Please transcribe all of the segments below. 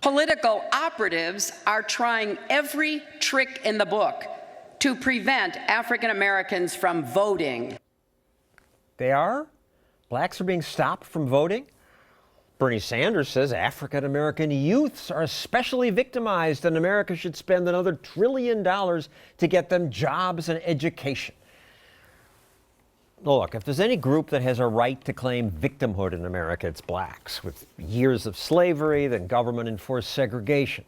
Political operatives are trying every trick in the book to prevent African Americans from voting. They are? Blacks are being stopped from voting? Bernie Sanders says African American youths are especially victimized and America should spend another $1 trillion to get them jobs and education. Look, if there's any group that has a right to claim victimhood in America, it's blacks, with years of slavery, then government-enforced segregation.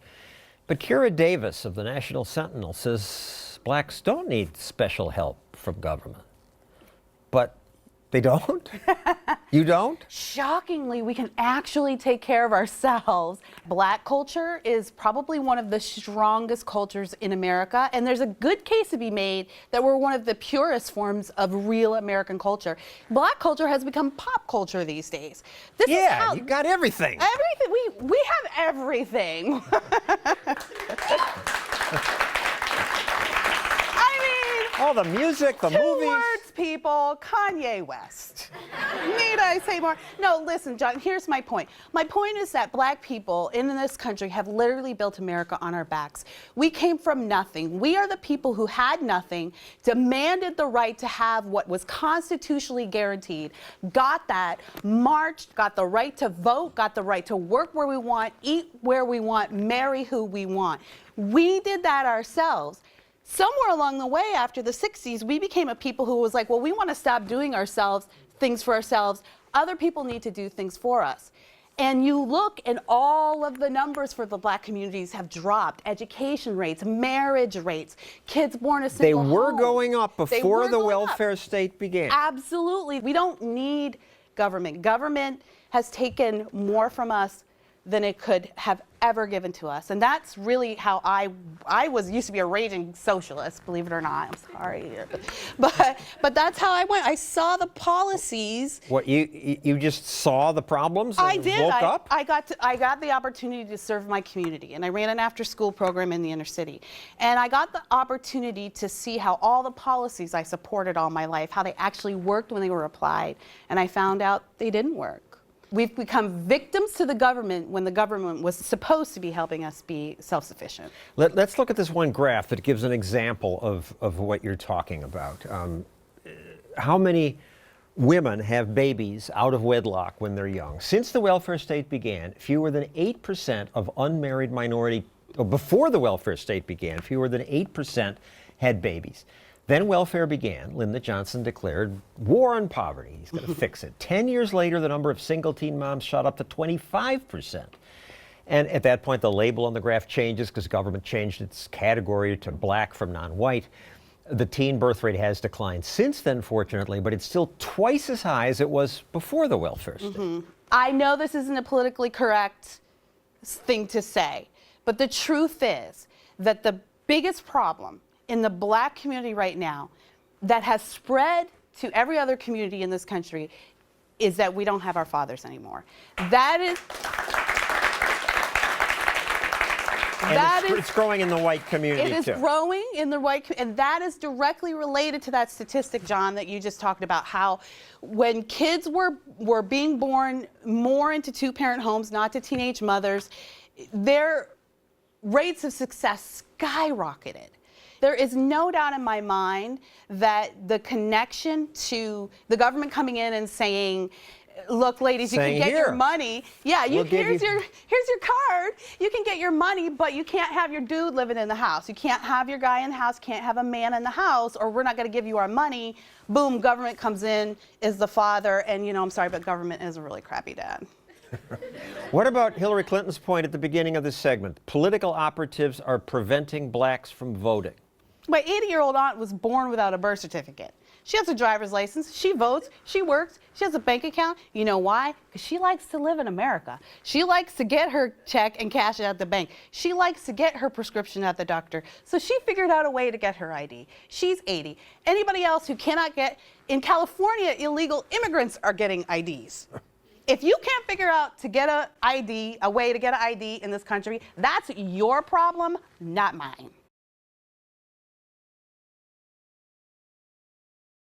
But Kira Davis of the National Sentinel says blacks don't need special help from government. But they don't? You don't? Shockingly, we can actually take care of ourselves. Black culture is probably one of the strongest cultures in America, and there's a good case to be made that we're one of the purest forms of real American culture. Black culture has become pop culture these days. This is how, you got everything. Everything. We have everything. All the music, the Two movies. words, people. Kanye West. Need I say more? No, listen, John, here's my point. My point is that black people in this country have literally built America on our backs. We came from nothing. We are the people who had nothing, demanded the right to have what was constitutionally guaranteed, got that, marched, got the right to vote, got the right to work where we want, eat where we want, marry who we want. We did that ourselves. Somewhere along the way, after the 60s, we became a people who was like, well, we want to stop doing things for ourselves. Other people need to do things for us. And you look, and all of the numbers for the black communities have dropped. Education rates, marriage rates, kids born a single home. They were going up before the welfare state began. Absolutely. We don't need government. Government has taken more from us than it could have ever given to us. And that's really how I used to be a raging socialist, believe it or not. I'm sorry. But that's how I went. I saw the policies. What, you just saw the problems and I did. woke up? I got the opportunity to serve my community, and I ran an after-school program in the inner city. And I got the opportunity to see how all the policies I supported all my life, how they actually worked when they were applied. And I found out they didn't work. We've become victims to the government when the government was supposed to be helping us be self-sufficient. Let's look at this one graph that gives an example of what you're talking about. How many women have babies out of wedlock when they're young? Since the welfare state began, fewer than 8% of unmarried minority, or before the welfare state began, fewer than 8% had babies. Then welfare began. Lyndon Johnson declared war on poverty. He's going to fix it. 10 years later, the number of single-teen moms shot up to 25%. And at that point, the label on the graph changes because government changed its category to black from non-white. The teen birth rate has declined since then, fortunately, but it's still twice as high as it was before the welfare state. I know this isn't a politically correct thing to say, but the truth is that the biggest problem in the black community right now that has spread to every other community in this country is that we don't have our fathers anymore. It's growing in the white community, too. It is growing in the white, and that is directly related to that statistic, John, that you just talked about, how when kids were being born more into two-parent homes, not to teenage mothers, their rates of success skyrocketed. There is no doubt in my mind that the connection to the government coming in and saying, look, ladies, you can get your money. Yeah, here's your card. You can get your money, but you can't have your dude living in the house. You can't have your guy in the house, can't have a man in the house, or we're not going to give you our money. Boom, government comes in, is the father, and I'm sorry, but government is a really crappy dad. What about Hillary Clinton's point at the beginning of this segment? Political operatives are preventing blacks from voting. My 80-year-old aunt was born without a birth certificate. She has a driver's license, she votes, she works, she has a bank account. You know why? Because she likes to live in America. She likes to get her check and cash it at the bank. She likes to get her prescription at the doctor. So she figured out a way to get her ID. She's 80. Anybody else who cannot get, in California, illegal immigrants are getting IDs. If you can't figure out to get a way to get an ID in this country, that's your problem, not mine.